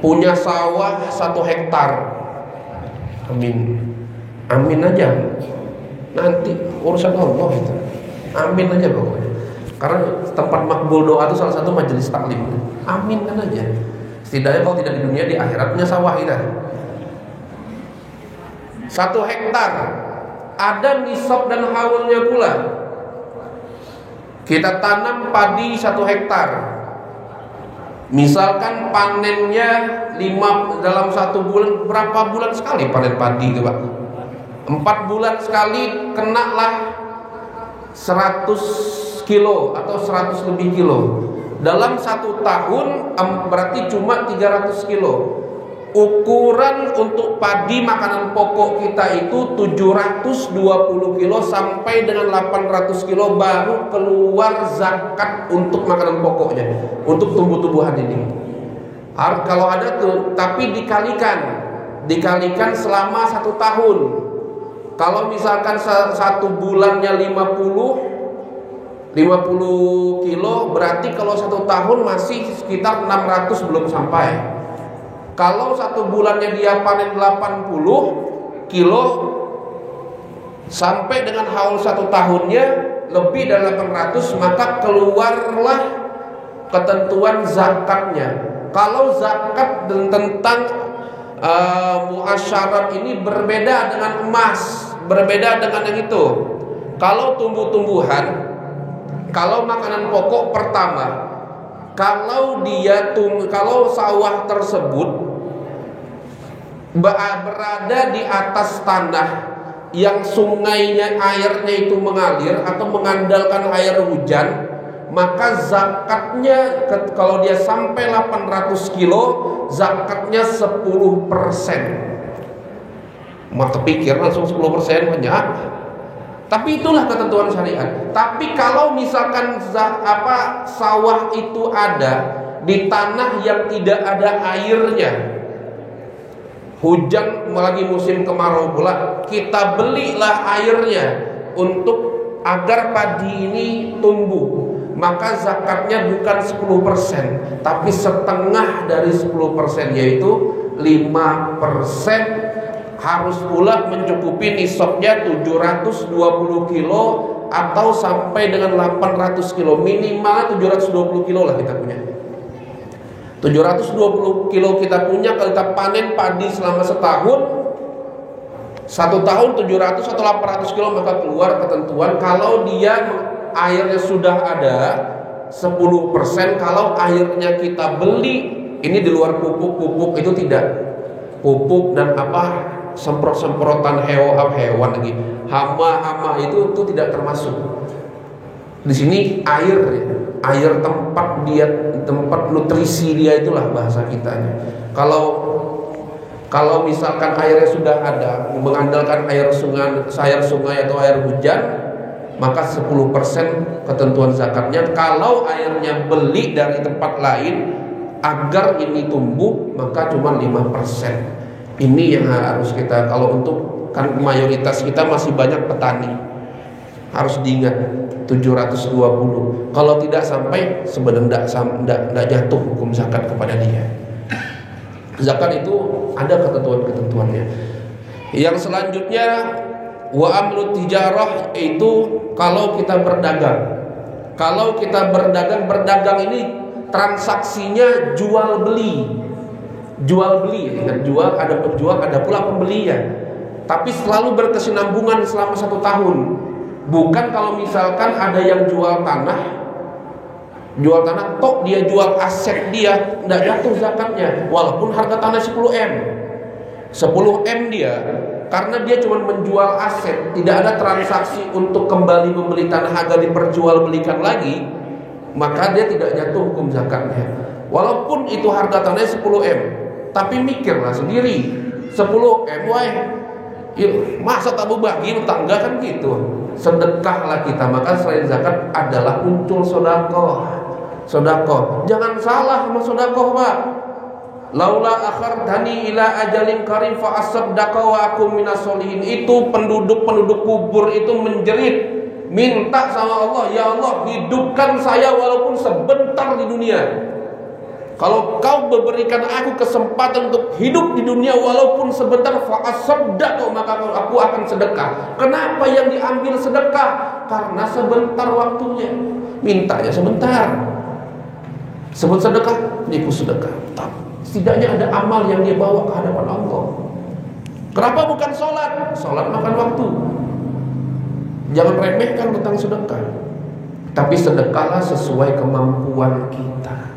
punya sawah 1 hektar, amin, amin aja. Nanti urusan Allah itu, amin aja pokoknya. Karena tempat makbul doa itu salah satu majelis taklim. Amin kan aja. Setidaknya kalau tidak di dunia, di akhirat punya sawah kita. 1 hektar, ada nisab dan haulnya pula. Kita tanam padi 1 hektar. Misalkan panennya 5 dalam 1 bulan, berapa bulan sekali panen padi itu Pak? 4 bulan sekali, kenalah 100 kilo atau 100 lebih kilo. Dalam 1 tahun berarti cuma 300 kilo. Ukuran untuk padi makanan pokok kita itu 720 kilo sampai dengan 800 kilo baru keluar zakat untuk makanan pokoknya, untuk tumbuh-tumbuhan ini. Kalau ada tuh, tapi dikalikan selama 1 tahun. Kalau misalkan 1 bulannya 50 kilo, berarti kalau 1 tahun masih sekitar 600 belum sampai. Kalau 1 bulannya dia panen 80 kilo, sampai dengan haul 1 tahunnya lebih dari 800, maka keluarlah ketentuan zakatnya. Kalau zakat tentang muasyarat ini berbeda dengan emas, berbeda dengan yang itu. Kalau tumbuh-tumbuhan, kalau makanan pokok pertama, kalau sawah tersebut berada di atas tanah yang sungainya airnya itu mengalir atau mengandalkan air hujan, maka zakatnya kalau dia sampai 800 kilo, zakatnya 10%. Maka pikir langsung 10% banyak. Tapi itulah ketentuan syariat. Tapi kalau misalkan sawah itu ada di tanah yang tidak ada airnya, hujan lagi musim kemarau pula, kita belilah airnya untuk agar padi ini tumbuh, maka zakatnya bukan 10%, tapi setengah dari 10%, yaitu 5%. Harus pula mencukupi nisabnya 720 kilo atau sampai dengan 800 kilo. Minimal 720 kilo lah kita punya. 720 kilo kita punya, kalau kita panen padi selama setahun, 1 tahun 700 atau 800 kilo, maka keluar ketentuan. Kalau dia airnya sudah ada 10%, kalau airnya kita beli, ini di luar pupuk itu tidak. Pupuk dan semprot-semprotan hewan lagi, hama itu tidak termasuk. Di sini air tempat nutrisi dia, itulah bahasa kitanya. Kalau misalkan airnya sudah ada, mengandalkan air sungai atau air hujan, maka 10% ketentuan zakatnya. Kalau airnya beli dari tempat lain agar ini tumbuh, maka cuma 5%. Ini yang harus kita, kalau untuk, kan mayoritas kita masih banyak petani, harus diingat 720. Kalau tidak sampai, sebenarnya tidak jatuh hukum zakat kepada dia. Zakat itu ada ketentuannya. Yang selanjutnya wa amrut tijarah, itu kalau kita berdagang. Kalau kita berdagang ini transaksinya jual beli, ingat, jual ada penjual, ada pula pembeli ya. tapi selalu berkesinambungan selama 1 tahun. Bukan kalau misalkan ada yang jual tanah, tok dia jual aset dia, tidak jatuh zakatnya walaupun harga tanah 10M. 10M dia, karena dia cuma menjual aset, tidak ada transaksi untuk kembali membeli tanah agar diperjualbelikan lagi, maka dia tidak jatuh hukum zakatnya. Walaupun itu harga tanahnya 10M, tapi mikirlah sendiri, 10M masa tak berbagi tetangga kan gitu. Sedekahlah kita. Maka selain zakat adalah muncul sedekah. Jangan salah sama sedekah, Pak. Laula akhartani ila ajalin karim fa asaddaqa wa akum minas solihin. Itu penduduk kubur itu menjerit, minta sama Allah, ya Allah, hidupkan saya walaupun sebentar di dunia. Kalau kau memberikan aku kesempatan untuk hidup di dunia walaupun sebentar, fa'asaddaqu, maka aku akan sedekah. Kenapa yang diambil sedekah? Karena sebentar waktunya. Mintanya sebentar. Sebut sedekah, niku sedekah. Setidaknya ada amal yang dia bawa ke hadapan Allah. Kenapa bukan sholat? Sholat makan waktu. Jangan remehkan tentang sedekah. Tapi sedekahlah sesuai kemampuan kita.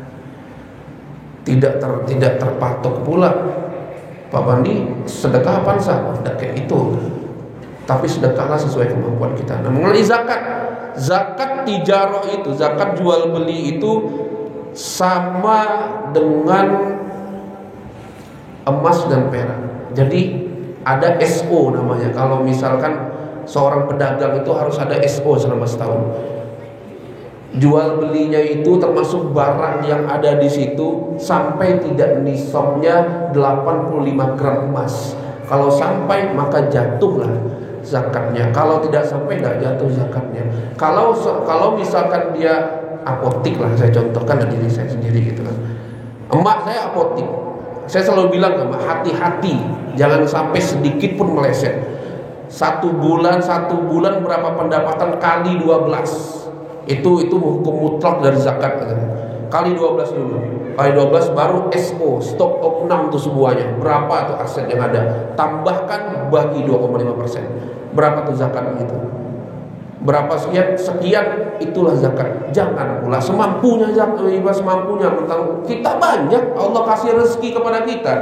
Tidak terpatok pula, Pak Bandi sedekah apa sah? Tidak kayak itu. Tapi sedekahlah sesuai kemampuan kita. Nah, mengenai zakat tijarah itu, zakat jual beli itu sama dengan emas dan perak. Jadi ada SO namanya. Kalau misalkan seorang pedagang itu harus ada SO selama setahun. Jual belinya itu termasuk barang yang ada di situ sampai tidak nisabnya 85 gram emas. Kalau sampai maka jatuhlah zakatnya. Kalau tidak sampai tidak jatuh zakatnya. Kalau misalkan dia apotik lah, saya contohkan dari diri saya sendiri gitu kan. Emak saya apotik. Saya selalu bilang ke emak, hati-hati, jangan sampai sedikit pun meleset. 1 bulan berapa pendapatan kali 12. Itu hukum mutlak dari zakat. Kali 12 dulu. Kali 12 baru SO, stock opnam tuh semuanya. Berapa tuh aset yang ada? Tambahkan bagi 2,5%. Berapa tuh zakat itu? Berapa sekian itulah zakat. Jangan pula semampunya zakat, semampunya. Kita banyak, Allah kasih rezeki kepada kita.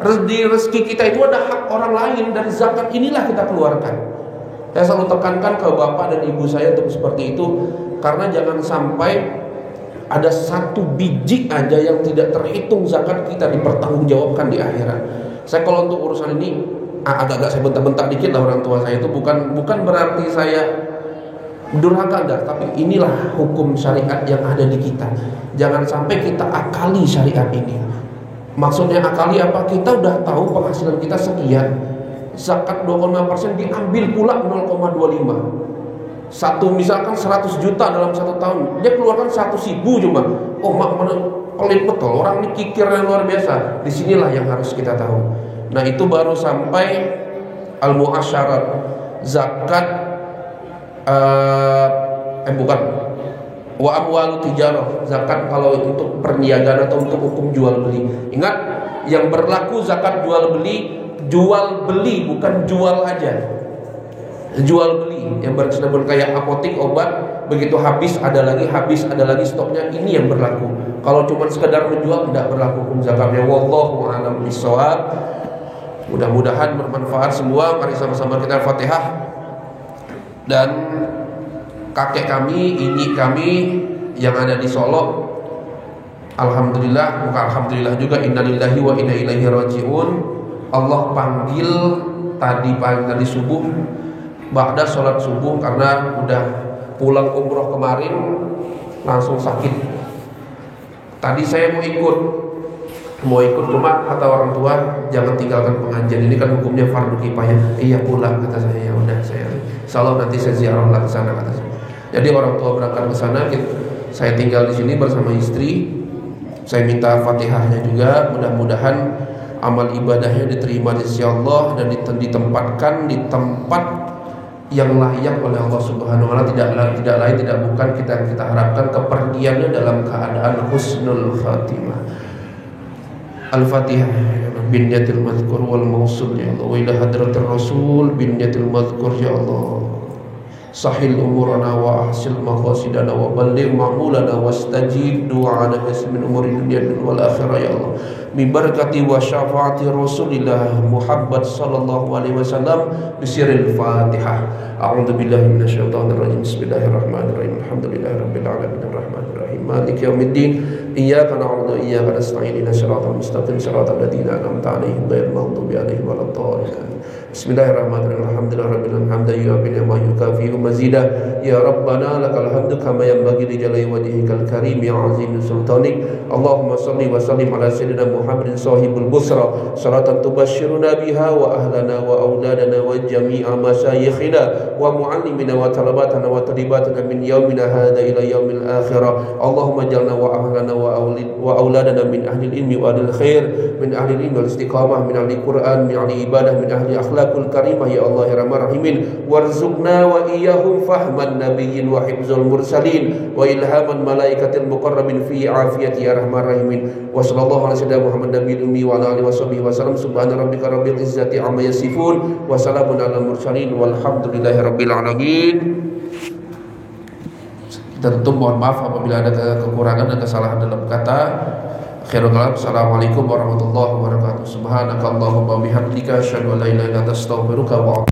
Rezeki kita itu ada hak orang lain, dari zakat inilah kita keluarkan. Saya selalu tekankan ke bapak dan ibu saya untuk seperti itu, karena jangan sampai ada 1 biji aja yang tidak terhitung zakat kita dipertanggungjawabkan di akhirat. Saya kalau untuk urusan ini agak-agak saya bentak-bentak dikit lah orang tua saya itu, bukan berarti saya durhaka enggak, tapi inilah hukum syariat yang ada di kita. Jangan sampai kita akali syariat ini. Maksudnya akali apa? Kita udah tahu penghasilan kita sekian, zakat 2,5% diambil pula 0,25. Misalkan 100 juta dalam 1 tahun, dia keluarkan 100.000 cuma. Oh, mana pelit betul, orang ini kikir yang luar biasa. Disinilah yang harus kita tahu. Nah, itu baru sampai al-mu'asyarat, zakat bukan wa amwalu tijarah, zakat kalau untuk perniagaan atau untuk hukum jual beli. Ingat, yang berlaku zakat jual beli bukan jual aja. Jual beli yang berkesinambungan kayak apotik obat, begitu habis ada lagi stoknya, ini yang berlaku. Kalau cuma sekedar menjual tidak berlaku hukum zakatnya. Wallahu a'lam bishawab. Mudah-mudahan bermanfaat semua. Mari sama-sama kita Fatihah. Dan kakek kami, ini kami yang ada di Solo, alhamdulillah, bukan alhamdulillah juga, innalillahi wa inna ilaihi rajiun. Allah panggil tadi subuh, ba'da sholat subuh, karena udah pulang umroh kemarin langsung sakit. Tadi saya mau ikut cuma kata orang tua jangan tinggalkan pengajian ini, kan hukumnya fardu kifayah. Iya pulang, kata saya. Ya udah, saya insyaallah nanti saya ziarah lah ke sana, kata saya. Jadi orang tua berangkat ke sana, saya tinggal di sini bersama istri. Saya minta Fatihahnya juga, mudah-mudahan amal ibadahnya diterima di sisi Allah dan ditempatkan di tempat yang layak oleh Allah Subhanahu wa taala. Tidak lain tidak bukan kita harapkan kepergiannya dalam keadaan husnul khatimah. Al-Fatihah bin niyatil madhkur wal mausul ya Allah, wa ila hadratir rasul bin niyatil madhkur ya Allah. Sahil umurana wa ahsil maqasidana wa balligh ma'mulana wastajib du'ana min umuri dunya wal akhirah ya Allah. Bi barakati wa syafaati Rasulillah Muhammad sallallahu alaihi wasallam bisiril Fatihah. A'udzu billahi minasyaitonir rajim. Bismillahirrahmanirrahim. Alhamdulillahirabbil alamin arrahmanir rahim maliki yaumiddin. Iyyaka na'budu wa iyyaka nasta'in. Ihdinas siratal mustaqim siratal ladzina an'amta 'alaihim ghairil maghdubi 'alaihim waladdallin. Bismillahirrahmanirrahim. Alhamdulillahirabbil alamin hamdan yu'affi ma yukafi mazidah. Ya Rabbana lakal hamdu kama yanbaghi li jalali wajhikal karim ya azim sultanik. Allahumma salli wa sallim ala sayyidina Muhammadin sahibul busra salatan tubashshiruna biha wa ahlana wa auladana wa jami'a masyayikhina wa muallimina wa talabatana wa talibatana min yaumina hadha ila yaumil akhirah. Allahumma jalna wa ahlana wa auladana min ahli ilmi wa ahli khair, min ahli ilmi wal istiqamah, min ahli Quran, min ahli ibadah, min ahli akhlaqul karimah ya Allah ya Rahman Rahimin. Warzuqna wa iyyahum fahman nabiyyin wa hifzul mursalin wa ilhaman malaikatil muqarrabin fi afiyati ya Rahman Rahimin. Wa sallallahu ala sayyidina Muhammad nabiyil ummi wa ala alihi washabihi wasallam. Subhana rabbika rabbil izzati amma yasifun wa salamun alal mursalin walhamdulillahi rabbil alamin. Kita tentu mohon maaf apabila ada kekurangan dan kesalahan dalam kata. Khairul kalam. Assalamualaikum warahmatullahi wabarakatuh. Subhanakallahumma bihamdika asyhadu an la ilaha illa anta astaghfiruka wa